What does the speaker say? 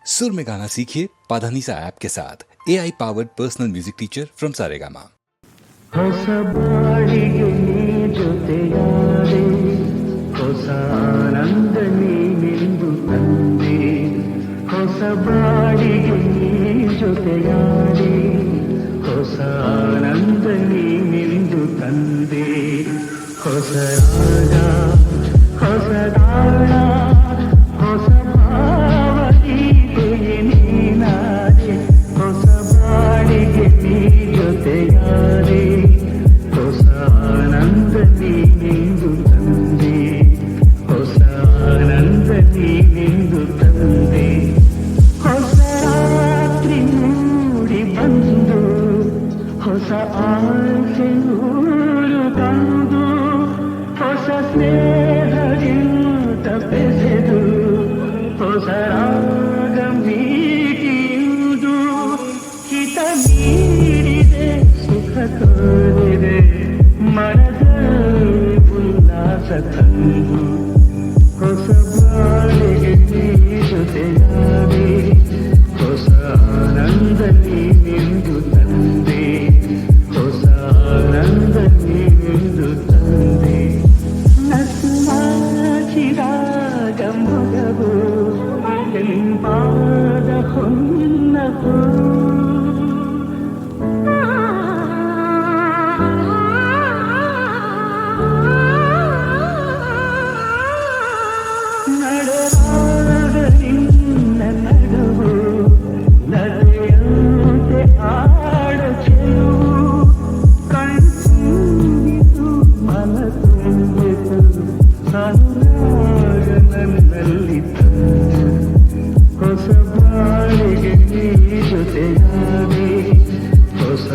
सुर में गाना सीखिए पाधानीसा ऐप के साथ AI powered personal music teacher from Saregama. ಹೊಸ ಬಾಳಿಗೆ ನೀ ಜೊತೆಯಾದೆ, ಹೊಸ ಆನಂದ ನೀನೆಂದು ತಂದೆ. ಹೊಸ ಬಾಳಿಗೆ ನೀ ಜೊತೆಯಾದೆ, ಹೊಸ ಆನಂದ ನೀನೆಂದು ತಂದೆ. ಹೊಸ ರಾಗ, ಹೊಸ ತಾಳ, ಹೊಸ ಭಾವಗೀತೆಗೆ ನೀನಾದೆ. ಹೊಸ ಬಾಳಿಗೆ ನೀ ಜೊತೆಯಾದೆ, ಹೊಸ ಆನಂದ ನೀನೆಂದು ತಂದೆ. ಹೊಸ ಆನಂದ ನೀನೆಂದು ತಂದೆ. ಹೊಸ ರಾತ್ರಿ ಮೂಡಿ ಬಂದು, ಹೊಸ ಆಸೆ ನೂರು ತಂದು, ಹೊಸ ಸ್ನೇಹದಿಂದ ಬೆಸೆದು, ಹೊಸ ರಾಗ ಮೀಟಿಯುವುದು. ಹಿತ ನೀಡಿದೆ, ಸುಖ ತೋರಿದೆ, ಮನದಲ್ಲಿ ಉಲ್ಲಾಸ ತಂದು. ಹೊಸ ಬಾಳಿಗೆ ನೀ ಜೊತೆಯಾದೆ, ಹೊಸ ಆನಂದ ನೀನೆಂದು ತಂದೆ. ಹೊಸ ಆನಂದ ನೀನೆಂದು ತಂದೆ. ನಸುಮಾಚಿದಾಗ ಮೊಗವು, ಎಂಪಾದ ಹೊನ್ನವು. ನಡೆದಾಗ ನಿನ್ನ ನಡುವು, ನದಿಯಂತೆ ಆಡ ಚೆಲುವು. ಕಣ್ತುಂಬಿತು, ಮನ ತುಂಬಿತು, ಅನುರಾಗ ನನ್ನಲ್ಲಿ ತಂದು. ಹೊಸ ಬಾಳಿಗೆ ನೀ ಜೊತೆಯಾದೆ, ಹೊಸ